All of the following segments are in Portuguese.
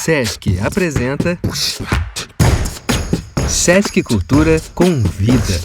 Sesc apresenta Sesc Cultura Convida.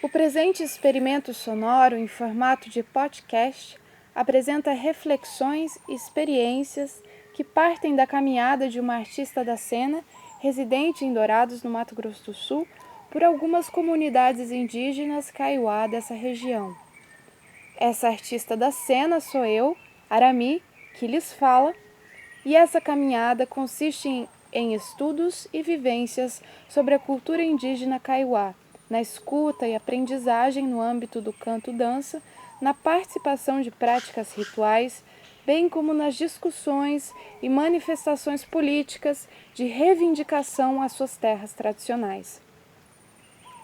O presente experimento sonoro em formato de podcast apresenta reflexões e experiências que partem da caminhada de uma artista da cena residente em Dourados, no Mato Grosso do Sul, por algumas comunidades indígenas kaiowá dessa região. Essa artista da cena sou eu, Arami, que lhes fala, e essa caminhada consiste em estudos e vivências sobre a cultura indígena kaiowá, na escuta e aprendizagem no âmbito do canto-dança, na participação de práticas rituais, bem como nas discussões e manifestações políticas de reivindicação às suas terras tradicionais.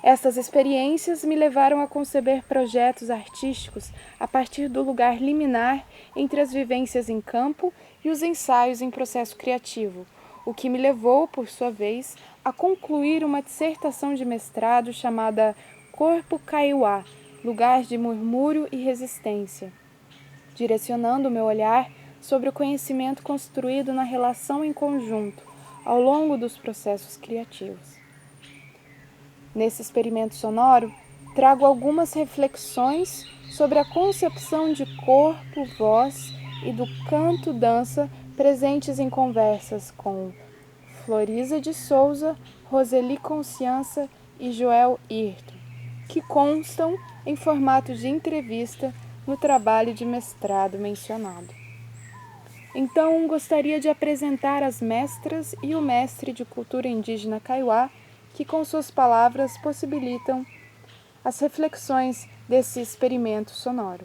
Essas experiências me levaram a conceber projetos artísticos a partir do lugar liminar entre as vivências em campo e os ensaios em processo criativo, o que me levou, por sua vez, a concluir uma dissertação de mestrado chamada Corpo Kaiowá, Lugar de Murmúrio e Resistência, direcionando o meu olhar sobre o conhecimento construído na relação em conjunto, ao longo dos processos criativos. Nesse experimento sonoro, trago algumas reflexões sobre a concepção de corpo, voz e do canto-dança presentes em conversas com Floriza de Souza, Roseli Consciência e Joel Hirto, que constam em formato de entrevista no trabalho de mestrado mencionado. Então, gostaria de apresentar as mestras e o mestre de cultura indígena kaiowá, que com suas palavras possibilitam as reflexões desse experimento sonoro.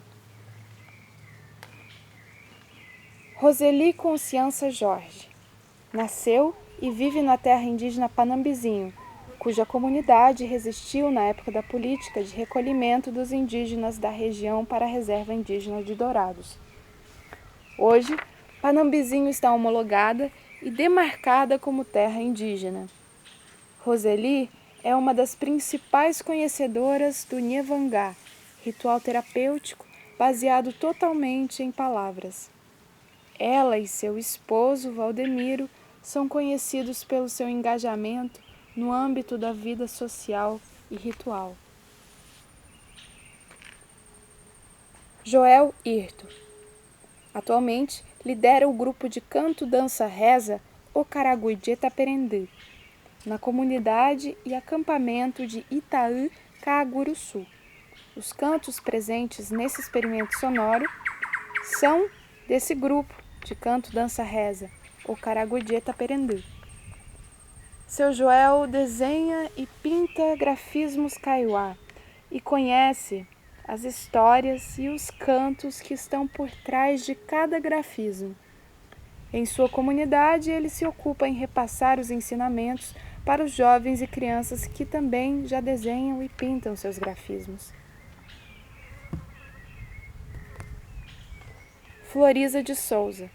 Roseli Consciência Jorge nasceu e vive na terra indígena Panambizinho, cuja comunidade resistiu na época da política de recolhimento dos indígenas da região para a reserva indígena de Dourados. Hoje, Panambizinho está homologada e demarcada como terra indígena. Roseli é uma das principais conhecedoras do Nhavangá, ritual terapêutico baseado totalmente em palavras. Ela e seu esposo, Valdemiro, são conhecidos pelo seu engajamento no âmbito da vida social e ritual. Joel Hirto. Atualmente, lidera o grupo de canto-dança-reza Ocaraguide Taperendu, na comunidade e acampamento de Itaú, Caaguruçu. Os cantos presentes nesse experimento sonoro são desse grupo de canto-dança-reza, Ocaraguide Taperendu. Seu Joel desenha e pinta grafismos kaiowá e conhece as histórias e os cantos que estão por trás de cada grafismo. Em sua comunidade, ele se ocupa em repassar os ensinamentos para os jovens e crianças que também já desenham e pintam seus grafismos. Floriza de Souza.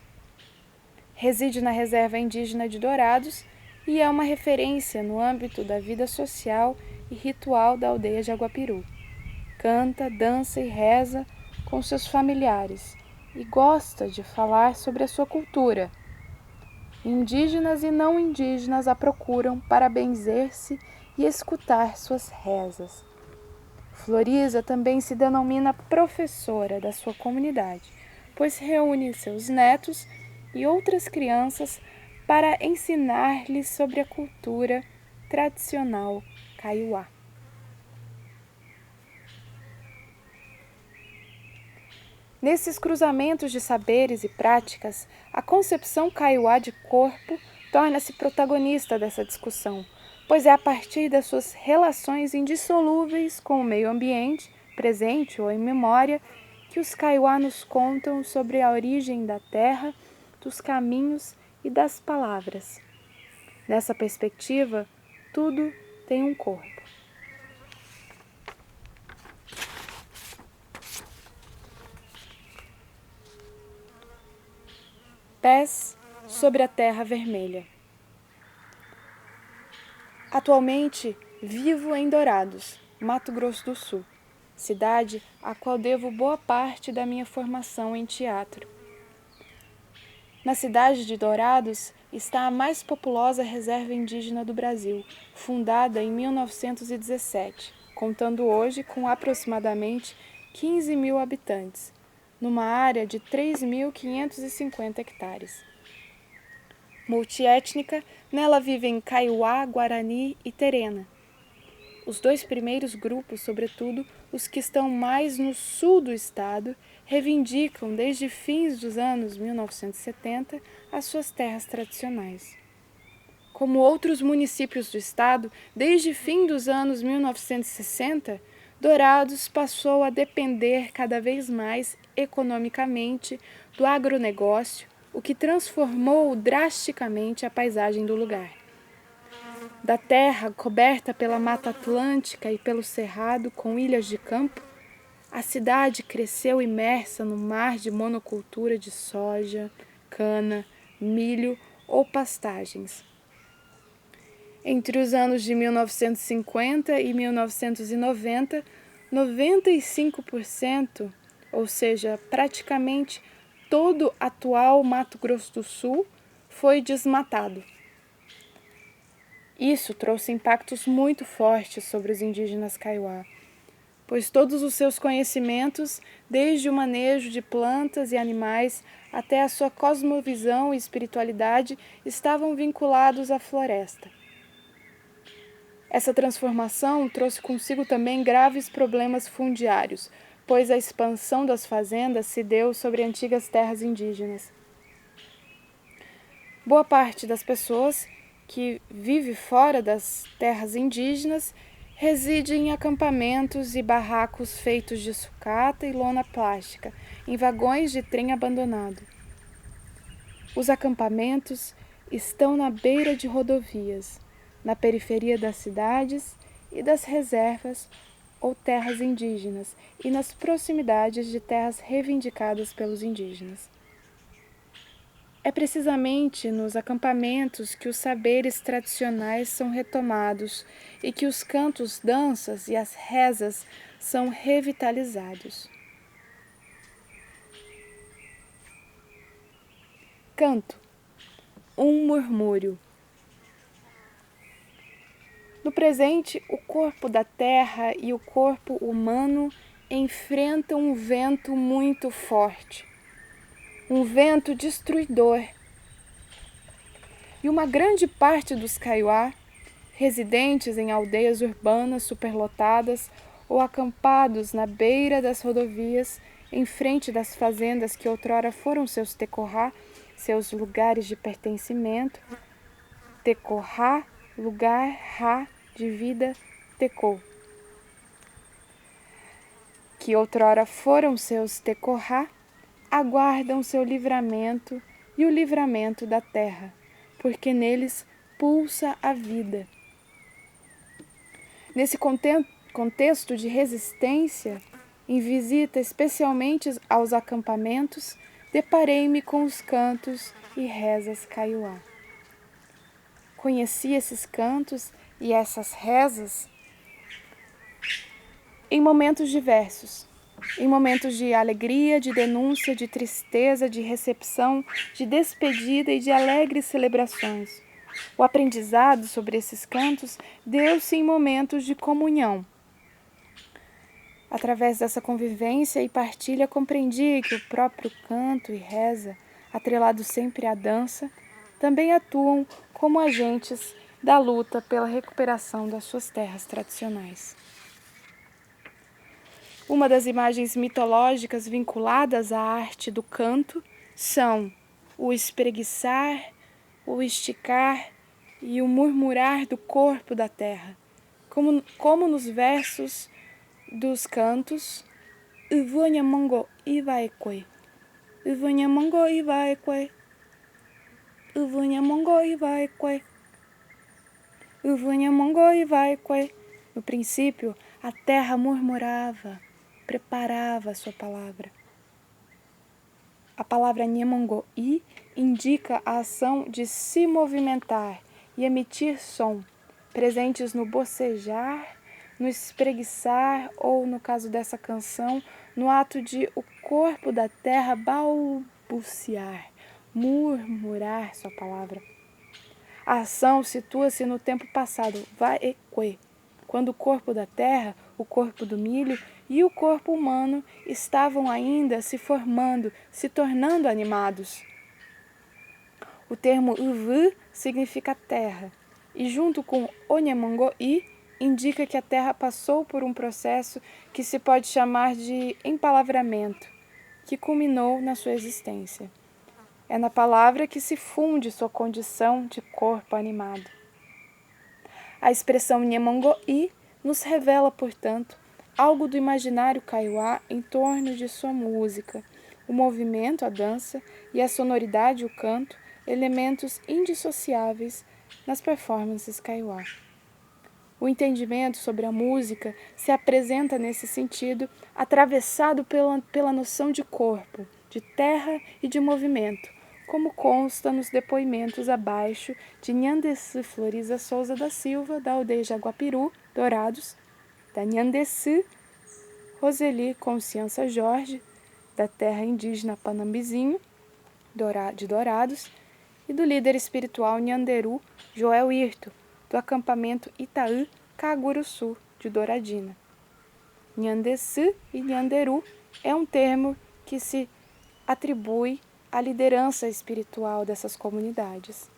Reside na reserva indígena de Dourados e é uma referência no âmbito da vida social e ritual da aldeia de Aguapiru. Canta, dança e reza com seus familiares e gosta de falar sobre a sua cultura. Indígenas e não indígenas a procuram para benzer-se e escutar suas rezas. Floriza também se denomina professora da sua comunidade, pois reúne seus netos e outras crianças para ensinar-lhes sobre a cultura tradicional kaiowá. Nesses cruzamentos de saberes e práticas, a concepção kaiowá de corpo torna-se protagonista dessa discussão, pois é a partir das suas relações indissolúveis com o meio ambiente, presente ou em memória, que os kaiowá nos contam sobre a origem da terra, dos caminhos e das palavras. Nessa perspectiva, tudo tem um corpo. Pés sobre a terra vermelha. Atualmente vivo em Dourados, Mato Grosso do Sul, cidade à qual devo boa parte da minha formação em teatro. Na cidade de Dourados está a mais populosa reserva indígena do Brasil, fundada em 1917, contando hoje com aproximadamente 15 mil habitantes, numa área de 3.550 hectares. Multiétnica, nela vivem kaiowá, guarani e terena. Os dois primeiros grupos, sobretudo os que estão mais no sul do estado, reivindicam desde fins dos anos 1970 as suas terras tradicionais. Como outros municípios do estado, desde fim dos anos 1960, Dourados passou a depender cada vez mais economicamente do agronegócio, o que transformou drasticamente a paisagem do lugar. Da terra coberta pela Mata Atlântica e pelo cerrado com ilhas de campo, a cidade cresceu imersa no mar de monocultura de soja, cana, milho ou pastagens. Entre os anos de 1950 e 1990, 95%, ou seja, praticamente todo o atual Mato Grosso do Sul, foi desmatado. Isso trouxe impactos muito fortes sobre os indígenas kaiowá, pois todos os seus conhecimentos, desde o manejo de plantas e animais até a sua cosmovisão e espiritualidade, estavam vinculados à floresta. Essa transformação trouxe consigo também graves problemas fundiários, pois a expansão das fazendas se deu sobre antigas terras indígenas. Boa parte das pessoas que vive fora das terras indígenas reside em acampamentos e barracos feitos de sucata e lona plástica, em vagões de trem abandonado. Os acampamentos estão na beira de rodovias, na periferia das cidades e das reservas ou terras indígenas e nas proximidades de terras reivindicadas pelos indígenas. É precisamente nos acampamentos que os saberes tradicionais são retomados e que os cantos, danças e as rezas são revitalizados. Canto, um murmúrio. No presente, o corpo da terra e o corpo humano enfrentam um vento muito forte, um vento destruidor. E uma grande parte dos kaiowá, residentes em aldeias urbanas superlotadas ou acampados na beira das rodovias, em frente das fazendas que outrora foram seus tecorá, seus lugares de pertencimento, tecorá, lugar, rá, de vida, tecô, que outrora foram seus tecorá, aguardam seu livramento e o livramento da terra, porque neles pulsa a vida. Nesse contexto de resistência, em visita especialmente aos acampamentos, deparei-me com os cantos e rezas kaiowá. Conheci esses cantos e essas rezas em momentos diversos, em momentos de alegria, de denúncia, de tristeza, de recepção, de despedida e de alegres celebrações. O aprendizado sobre esses cantos deu-se em momentos de comunhão. Através dessa convivência e partilha, compreendi que o próprio canto e reza, atrelado sempre à dança, também atuam como agentes da luta pela recuperação das suas terras tradicionais. Uma das imagens mitológicas vinculadas à arte do canto são o espreguiçar, o esticar e o murmurar do corpo da terra, como nos versos dos cantos Uvanyamongo Ivaekwe, Uvanyamongo Ivaekwe, Uvanyamongo Ivaekwe, Uvanyamongo Ivaekwe. No princípio, a terra murmurava, preparava a sua palavra. A palavra Nyamongo-i indica a ação de se movimentar e emitir som, presentes no bocejar, no espreguiçar ou, no caso dessa canção, no ato de o corpo da terra balbuciar, murmurar sua palavra. A ação situa-se no tempo passado, vaekwe, quando o corpo da terra, o corpo do milho e o corpo humano estavam ainda se formando, se tornando animados. O termo uvu significa terra, e junto com onyamongo-i, indica que a terra passou por um processo que se pode chamar de empalavramento, que culminou na sua existência. É na palavra que se funde sua condição de corpo animado. A expressão Nyamongo-i nos revela, portanto, algo do imaginário kaiowá em torno de sua música, o movimento, a dança e a sonoridade, o canto, elementos indissociáveis nas performances kaiowá. O entendimento sobre a música se apresenta nesse sentido atravessado pela noção de corpo, de terra e de movimento, como consta nos depoimentos abaixo de Nhandeçu Floriza Souza da Silva, da aldeia Jaguapiru, Dourados, da Nhandeçu Roseli Consciência Jorge, da terra indígena Panambizinho, de Dourados, e do líder espiritual Nhanderu Joel Hirto, do acampamento Itaú Caguruçu, de Douradina. Nhandeçu e Nhanderu é um termo que se atribui à liderança espiritual dessas comunidades.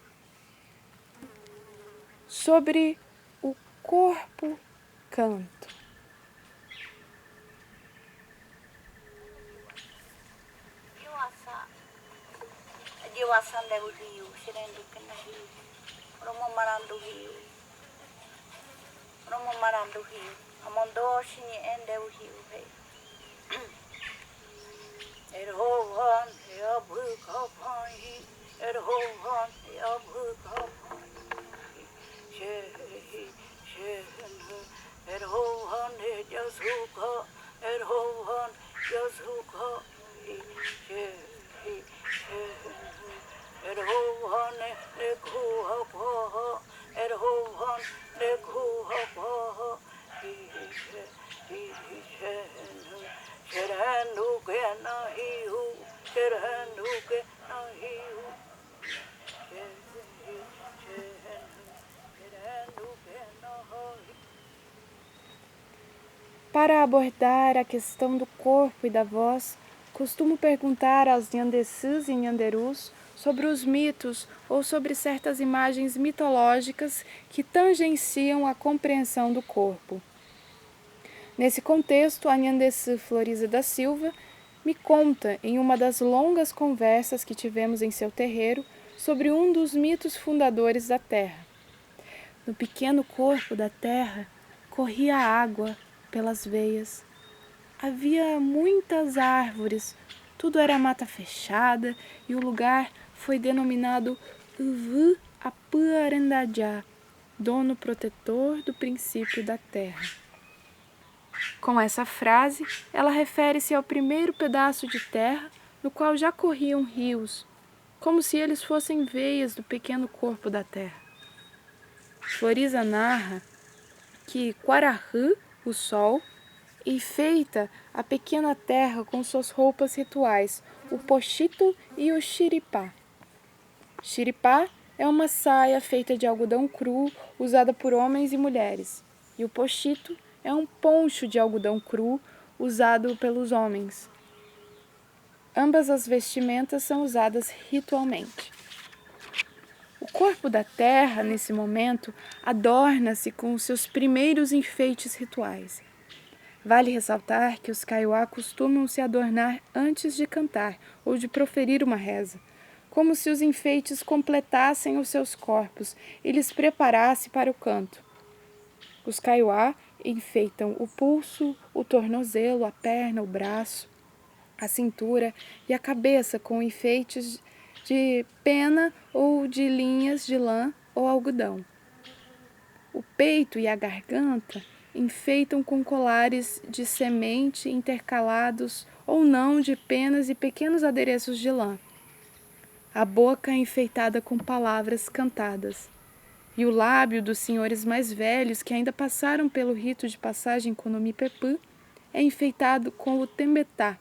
Sobre o corpo canto. Para abordar a questão do corpo e da voz, costumo perguntar aos Nhandeçus e Nhanderus sobre os mitos ou sobre certas imagens mitológicas que tangenciam a compreensão do corpo. Nesse contexto, a Nhandeçu Floriza da Silva me conta, em uma das longas conversas que tivemos em seu terreiro, sobre um dos mitos fundadores da Terra. No pequeno corpo da Terra corria água pelas veias. Havia muitas árvores, tudo era mata fechada e o lugar foi denominado Uvu Apuarandajá, dono protetor do princípio da terra. Com essa frase, ela refere-se ao primeiro pedaço de terra no qual já corriam rios, como se eles fossem veias do pequeno corpo da terra. Floriza narra que Quarahu, o sol, enfeita a pequena terra com suas roupas rituais, o pochito e o xiripá. Xiripá é uma saia feita de algodão cru usada por homens e mulheres, e o pochito é um poncho de algodão cru usado pelos homens. Ambas as vestimentas são usadas ritualmente. O corpo da terra, nesse momento, adorna-se com os seus primeiros enfeites rituais. Vale ressaltar que os Kaiowá costumam se adornar antes de cantar ou de proferir uma reza, como se os enfeites completassem os seus corpos e lhes preparasse para o canto. Os Kaiowá enfeitam o pulso, o tornozelo, a perna, o braço, a cintura e a cabeça com enfeites de pena ou de linhas de lã ou algodão. O peito e a garganta enfeitam com colares de semente intercalados ou não de penas e pequenos adereços de lã. A boca é enfeitada com palavras cantadas. E o lábio dos senhores mais velhos, que ainda passaram pelo rito de passagem Konomi-Pepü, é enfeitado com o tembetá,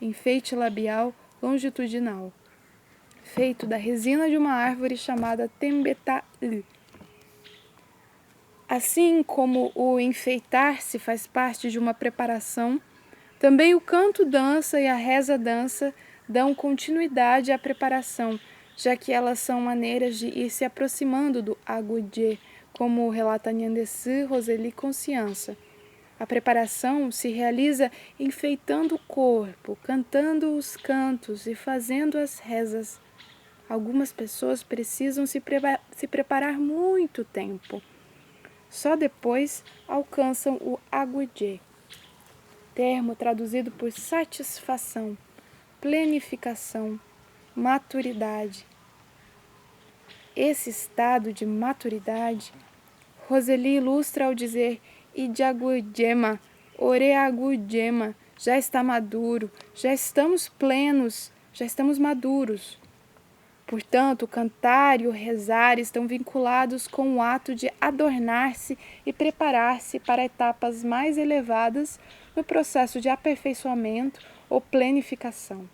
enfeite labial longitudinal, feito da resina de uma árvore chamada tembetá-ü. Assim como o enfeitar-se faz parte de uma preparação, também o canto-dança e a reza-dança dão continuidade à preparação, já que elas são maneiras de ir se aproximando do Agudje, como relata Nhandessu Roseli Consciência. A preparação se realiza enfeitando o corpo, cantando os cantos e fazendo as rezas. Algumas pessoas precisam se preparar muito tempo. Só depois alcançam o Agudje, termo traduzido por satisfação, plenificação, maturidade. Esse estado de maturidade, Roseli ilustra ao dizer Idiagudjema, Oreagudjema, já está maduro, já estamos plenos, já estamos maduros. Portanto, o cantar e o rezar estão vinculados com o ato de adornar-se e preparar-se para etapas mais elevadas no processo de aperfeiçoamento ou plenificação.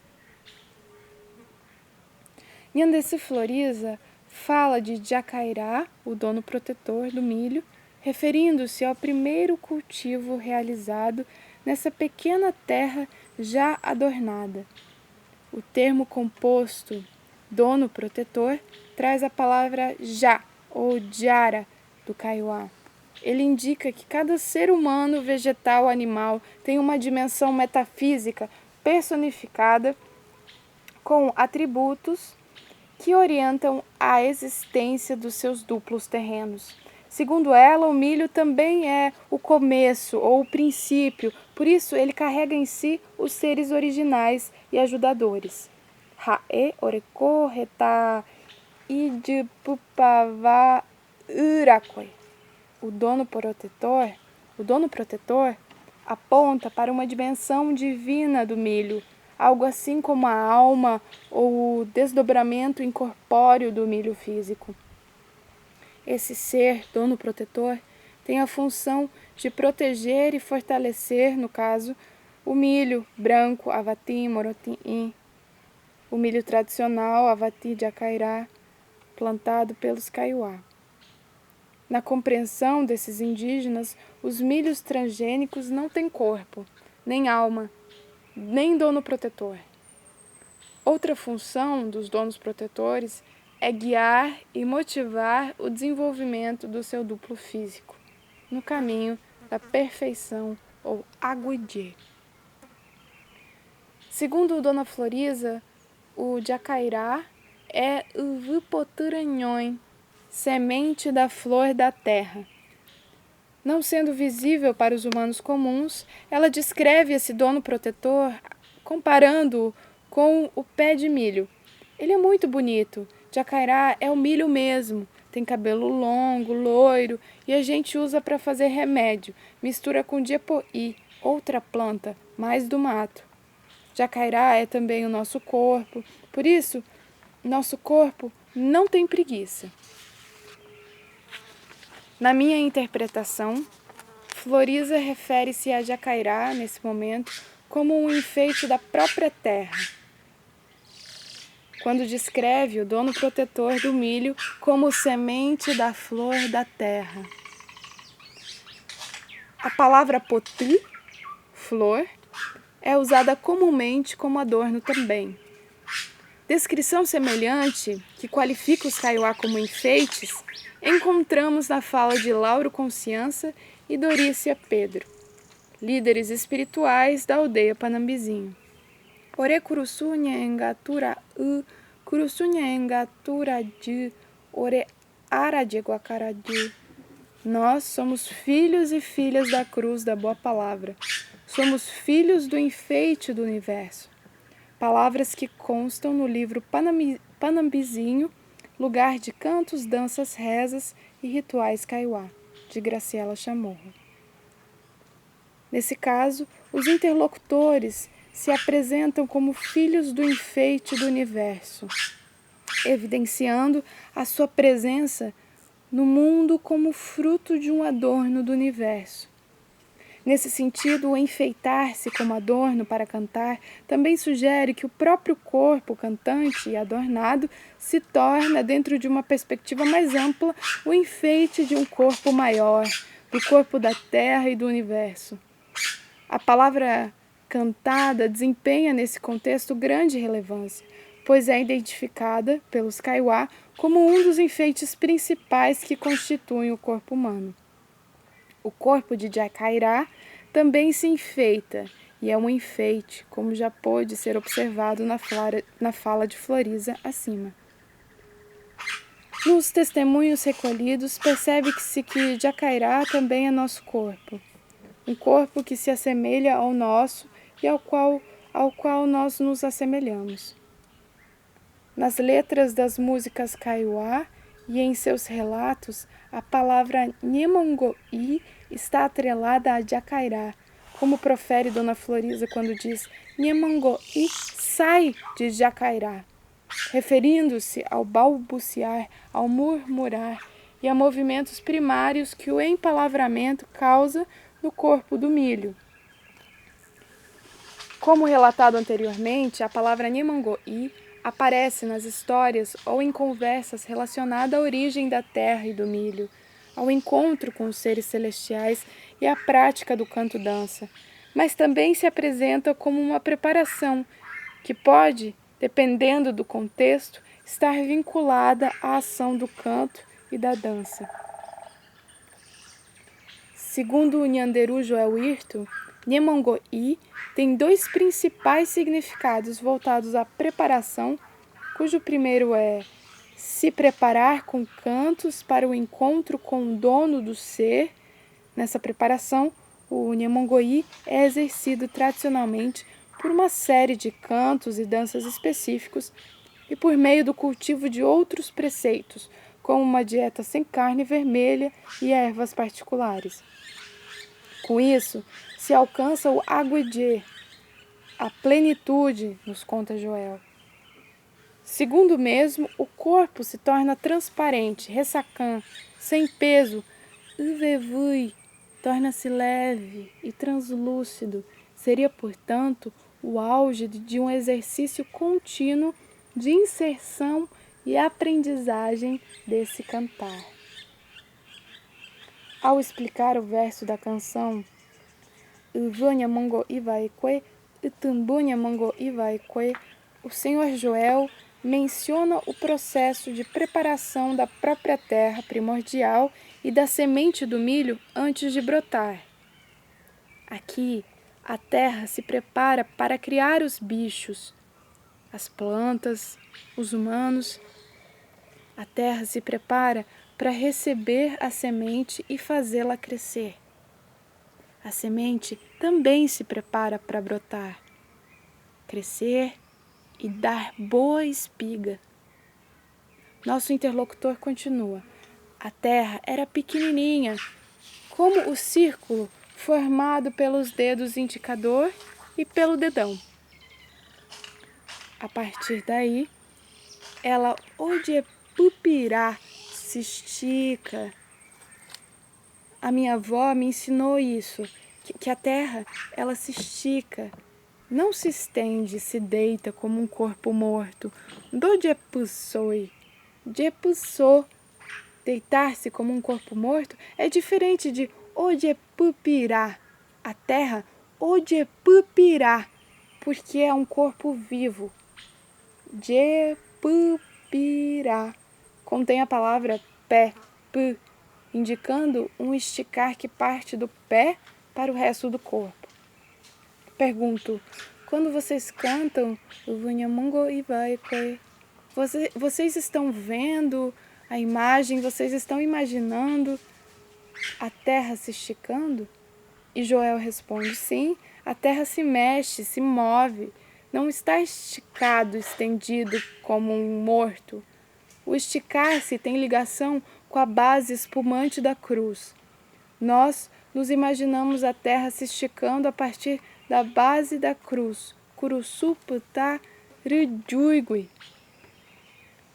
Nhandessu Floriza fala de Jacairá, o dono protetor do milho, referindo-se ao primeiro cultivo realizado nessa pequena terra já adornada. O termo composto dono protetor traz a palavra já ou jara do Kaiowá. Ele indica que cada ser humano, vegetal, animal tem uma dimensão metafísica personificada com atributos que orientam a existência dos seus duplos terrenos. Segundo ela, o milho também é o começo ou o princípio, por isso ele carrega em si os seres originais e ajudadores. Hae, Oreko, Reta, Idipupava, Urakoi. O dono protetor aponta para uma dimensão divina do milho, algo assim como a alma ou o desdobramento incorpóreo do milho físico. Esse ser, dono protetor, tem a função de proteger e fortalecer, no caso, o milho branco, Avati, Morotim, o milho tradicional, Avati Jacairá, plantado pelos Kaiowá. Na compreensão desses indígenas, os milhos transgênicos não têm corpo, nem alma, nem dono protetor. Outra função dos donos protetores é guiar e motivar o desenvolvimento do seu duplo físico, no caminho da perfeição ou Agudje. Segundo Dona Floriza, o Jacairá é o Vupoturanhon, semente da flor da terra. Não sendo visível para os humanos comuns, ela descreve esse dono protetor comparando-o com o pé de milho. Ele é muito bonito. Jacairá é o milho mesmo. Tem cabelo longo, loiro, e a gente usa para fazer remédio. Mistura com jepoí, outra planta, mais do mato. Jacairá é também o nosso corpo. Por isso, nosso corpo não tem preguiça. Na minha interpretação, Floriza refere-se a Jacairá, nesse momento, como um enfeite da própria terra, quando descreve o dono protetor do milho como semente da flor da terra. A palavra poti, flor, é usada comumente como adorno também. Descrição semelhante, que qualifica os kaiowá como enfeites, encontramos na fala de Lauro Consciência e Dorícia Pedro, líderes espirituais da aldeia Panambizinho. Ore kurusunha engatura kurusunha engatura de ore arade guacaradi. Nós somos filhos e filhas da cruz da boa palavra. Somos filhos do enfeite do universo. Palavras que constam no livro Panambizinho, lugar de cantos, danças, rezas e rituais kaiowá, de Graciela Chamorro. Nesse caso, os interlocutores se apresentam como filhos do enfeite do universo, evidenciando a sua presença no mundo como fruto de um adorno do universo. Nesse sentido, o enfeitar-se como adorno para cantar também sugere que o próprio corpo cantante e adornado se torna, dentro de uma perspectiva mais ampla, o enfeite de um corpo maior, do corpo da Terra e do universo. A palavra cantada desempenha nesse contexto grande relevância, pois é identificada pelos kaiowá como um dos enfeites principais que constituem o corpo humano. O corpo de Jakairá também se enfeita, e é um enfeite, como já pôde ser observado na fala de Floriza acima. Nos testemunhos recolhidos, percebe-se que Jakairá também é nosso corpo, um corpo que se assemelha ao nosso e ao qual nós nos assemelhamos. Nas letras das músicas kaiowá e em seus relatos, a palavra Nyemongo'i está atrelada a Jakairá, como profere Dona Floriza quando diz Nyemongo'i sai de Jakairá, referindo-se ao balbuciar, ao murmurar e a movimentos primários que o empalavramento causa no corpo do milho. Como relatado anteriormente, a palavra Nyemongo'i aparece nas histórias ou em conversas relacionadas à origem da terra e do milho, ao encontro com os seres celestiais e à prática do canto-dança, mas também se apresenta como uma preparação que pode, dependendo do contexto, estar vinculada à ação do canto e da dança. Segundo o Nyanderu Joel Hirto, Nyemongo'i tem dois principais significados voltados à preparação, cujo primeiro é se preparar com cantos para o encontro com o dono do ser. Nessa preparação, o Nyemongo'i é exercido tradicionalmente por uma série de cantos e danças específicos e por meio do cultivo de outros preceitos, como uma dieta sem carne vermelha e ervas particulares. Com isso, se alcança o Agwedje, a plenitude, nos conta Joel. Segundo mesmo, o corpo se torna transparente, ressacã, sem peso, uvevui, torna-se leve e translúcido. Seria, portanto, o auge de um exercício contínuo de inserção e aprendizagem desse cantar. Ao explicar o verso da canção Uvunha Mongo Ivaikwe, Utumbunha Mongo Ivaikwe, o Senhor Joel menciona o processo de preparação da própria terra primordial e da semente do milho antes de brotar. Aqui, a terra se prepara para criar os bichos, as plantas, os humanos. A terra se prepara para receber a semente e fazê-la crescer. A semente também se prepara para brotar, crescer e dar boa espiga. Nosso interlocutor continua. A terra era pequenininha, como o círculo formado pelos dedos indicador e pelo dedão. A partir daí, ela odiepupirá, se estica. A minha avó me ensinou isso, que a terra, ela se estica, não se estende, se deita como um corpo morto. Do jepussoi, jepussô, deitar-se como um corpo morto é diferente de odiepupirá. A terra odiepupirá, porque é um corpo vivo. Jepupirá contém a palavra pé, pu, indicando um esticar que parte do pé para o resto do corpo. Pergunto, quando vocês cantam o Vunyamungo Ivaikwe, vocês estão vendo a imagem, vocês estão imaginando a terra se esticando? E Joel responde, sim, a terra se mexe, se move, não está esticado, estendido como um morto. O esticar-se tem ligação com a base espumante da cruz. Nós nos imaginamos a terra se esticando a partir da base da cruz. Kurusupta Rijuigui.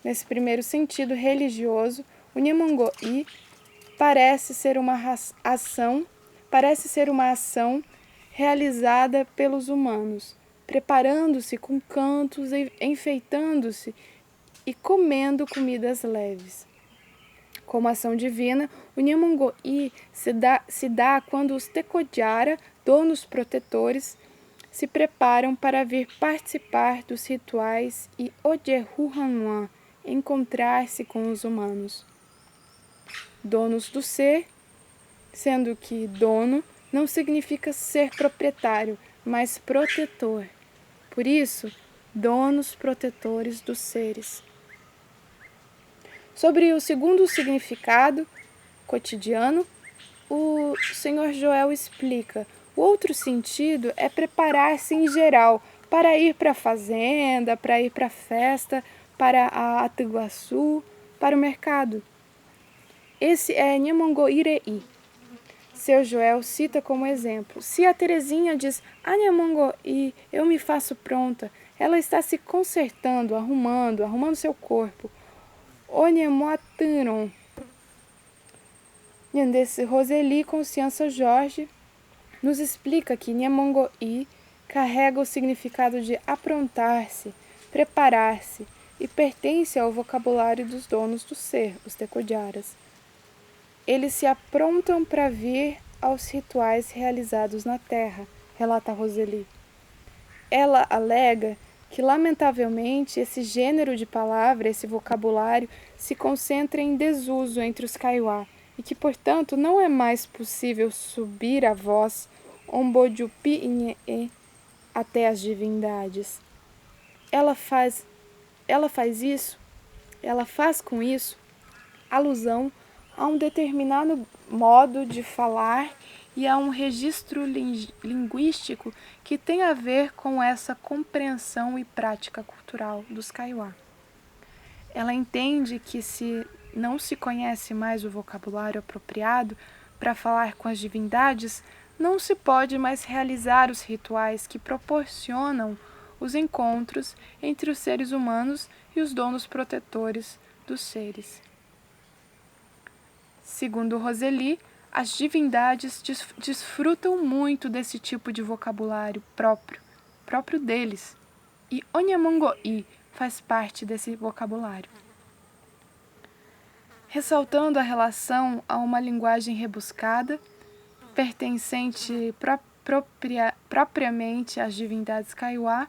Nesse primeiro sentido religioso, o Nyamongo-i parece ser uma ação realizada pelos humanos, preparando-se com cantos, enfeitando-se e comendo comidas leves. Como ação divina, o Nyamongo-i se dá quando os Tekojara, donos protetores, se preparam para vir participar dos rituais e Ojehu Hanwan, encontrar-se com os humanos. Donos do ser, sendo que dono não significa ser proprietário, mas protetor. Por isso, donos protetores dos seres. Sobre o segundo significado cotidiano, o Sr. Joel explica. O outro sentido é preparar-se em geral para ir para a fazenda, para ir para a festa, para a Ataguaçu, para o mercado. Esse é Nyamongo-irei. Seu Joel cita como exemplo. Se a Terezinha diz, Nyamongo-i, eu me faço pronta, ela está se consertando, arrumando seu corpo. Onyemoaturon. Nhandesse Roseli Consciência Jorge nos explica que Nyamongo-i carrega o significado de aprontar-se, preparar-se e pertence ao vocabulário dos donos do ser, os Tekojaras. Eles se aprontam para vir aos rituais realizados na terra, relata Roseli. Ela alega que, lamentavelmente, esse gênero de palavra, esse vocabulário, se concentra em desuso entre os Kaiowá e que, portanto, não é mais possível subir a voz Ombojupi-inhe até as divindades. Ela faz com isso alusão a um determinado modo de falar e a um registro linguístico que tem a ver com essa compreensão e prática cultural dos Kaiowá. Ela entende que se não se conhece mais o vocabulário apropriado para falar com as divindades, não se pode mais realizar os rituais que proporcionam os encontros entre os seres humanos e os donos protetores dos seres. Segundo Roseli, as divindades desfrutam muito desse tipo de vocabulário próprio deles, e Onyamongo-i faz parte desse vocabulário. Ressaltando a relação a uma linguagem rebuscada, pertencente propriamente às divindades Kaiowá,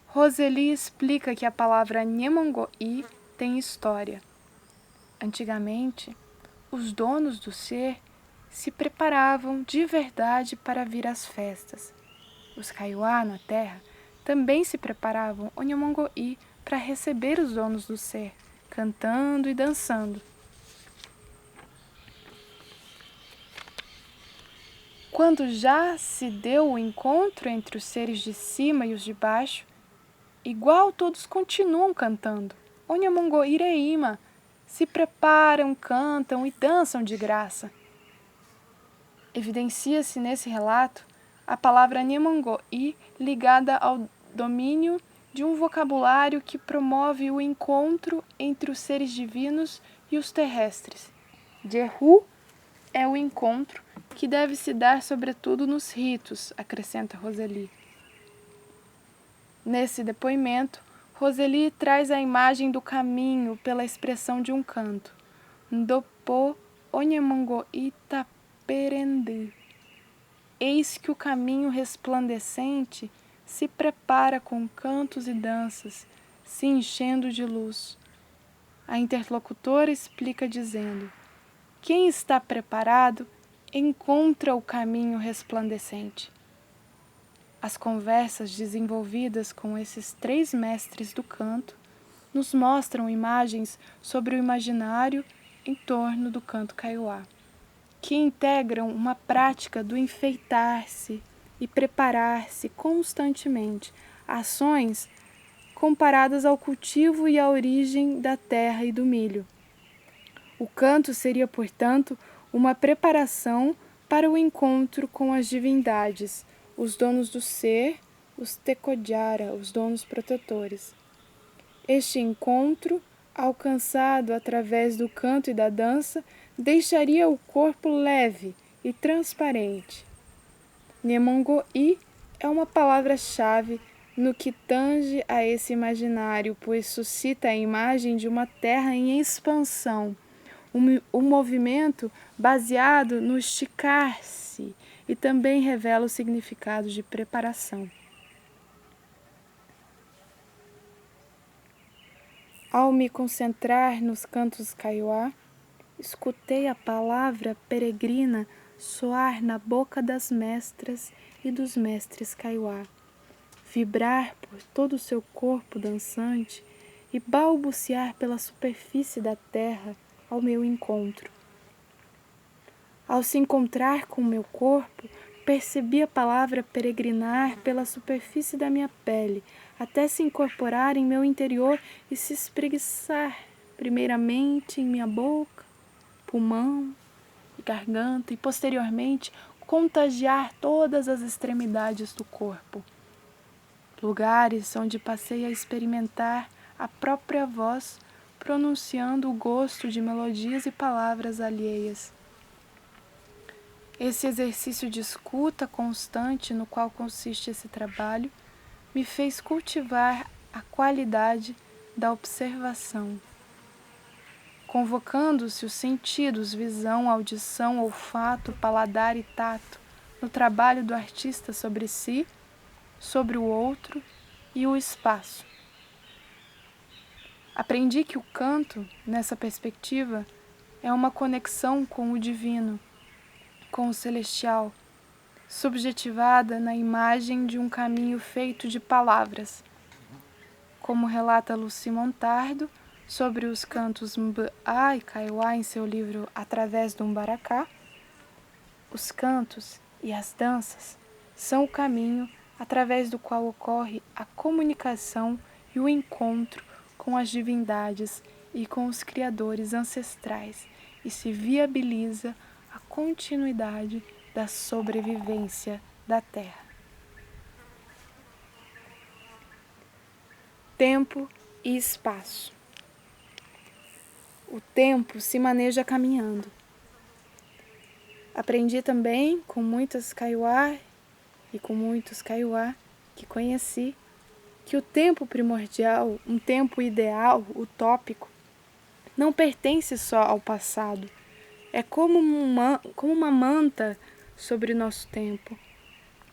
Roseli explica que a palavra Nyamongo-i tem história. Antigamente, os donos do ser se preparavam de verdade para vir às festas. Os Kaiowá na terra também se preparavam Onyamongo-i para receber os donos do ser, cantando e dançando. Quando já se deu o encontro entre os seres de cima e os de baixo, igual todos continuam cantando. Onyamongo-ireima, se preparam, cantam e dançam de graça. Evidencia-se nesse relato a palavra Nyamongo-i ligada ao domínio de um vocabulário que promove o encontro entre os seres divinos e os terrestres. Jehu é o encontro que deve se dar sobretudo nos ritos, acrescenta Roseli. Nesse depoimento, Roseli traz a imagem do caminho pela expressão de um canto. Ndopo Onyamongo-i taperendu. Eis que o caminho resplandecente se prepara com cantos e danças, se enchendo de luz. A interlocutora explica dizendo: quem está preparado encontra o caminho resplandecente. As conversas desenvolvidas com esses 3 mestres do canto nos mostram imagens sobre o imaginário em torno do canto kaiowá, que integram uma prática do enfeitar-se e preparar-se constantemente, ações comparadas ao cultivo e à origem da terra e do milho. O canto seria, portanto, uma preparação para o encontro com as divindades, os donos do ser, os Tekojara, os donos protetores. Este encontro, alcançado através do canto e da dança, deixaria o corpo leve e transparente. Nyemongo-i é uma palavra-chave no que tange a esse imaginário, pois suscita a imagem de uma terra em expansão, um movimento baseado no esticar-se, e também revela o significado de preparação. Ao me concentrar nos cantos kaiowá, escutei a palavra peregrina soar na boca das mestras e dos mestres kaiowá, vibrar por todo o seu corpo dançante e balbuciar pela superfície da terra ao meu encontro. Ao se encontrar com o meu corpo, percebi a palavra peregrinar pela superfície da minha pele, até se incorporar em meu interior e se espreguiçar, primeiramente em minha boca, pulmão e garganta, e posteriormente contagiar todas as extremidades do corpo. Lugares onde passei a experimentar a própria voz, pronunciando o gosto de melodias e palavras alheias. Esse exercício de escuta constante no qual consiste esse trabalho me fez cultivar a qualidade da observação. Convocando-se os sentidos, visão, audição, olfato, paladar e tato, no trabalho do artista sobre si, sobre o outro e o espaço. Aprendi que o canto, nessa perspectiva, é uma conexão com o divino, com o celestial, subjetivada na imagem de um caminho feito de palavras. Como relata Lucy Montardo sobre os cantos Mb'a e Kaiowá em seu livro Através do Umbaracá, os cantos e as danças são o caminho através do qual ocorre a comunicação e o encontro com as divindades e com os criadores ancestrais, e se viabiliza a continuidade da sobrevivência da Terra. Tempo e espaço. O tempo se maneja caminhando. Aprendi também com muitas kaiowá e com muitos kaiowá que conheci que o tempo primordial, um tempo ideal, utópico, não pertence só ao passado. É como uma manta sobre o nosso tempo.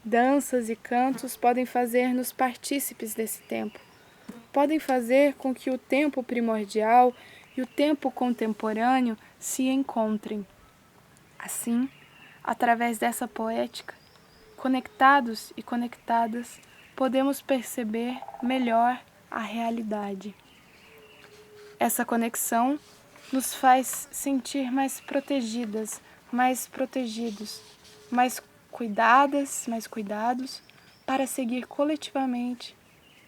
Danças e cantos podem fazer-nos partícipes desse tempo. Podem fazer com que o tempo primordial e o tempo contemporâneo se encontrem. Assim, através dessa poética, conectados e conectadas, podemos perceber melhor a realidade. Essa conexão nos faz sentir mais protegidas, mais protegidos, mais cuidadas, mais cuidados, para seguir coletivamente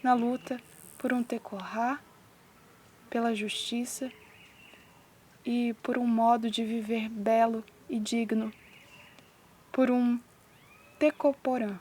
na luta por um Tekorá, pela justiça e por um modo de viver belo e digno, por um Tecoporã.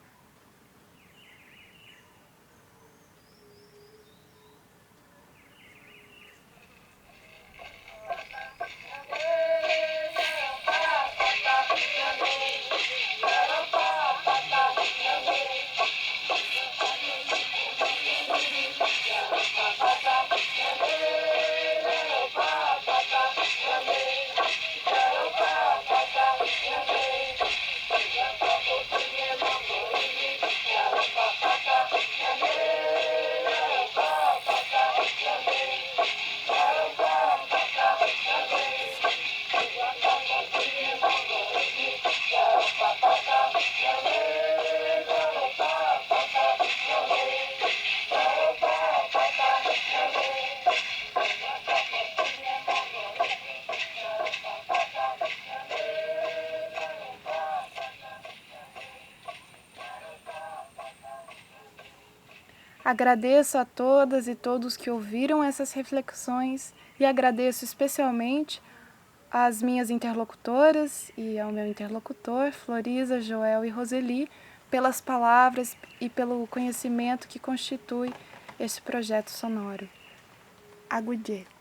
Agradeço a todas e todos que ouviram essas reflexões e agradeço especialmente às minhas interlocutoras e ao meu interlocutor, Florisa, Joel e Roseli, pelas palavras e pelo conhecimento que constitui este projeto sonoro. Agudê.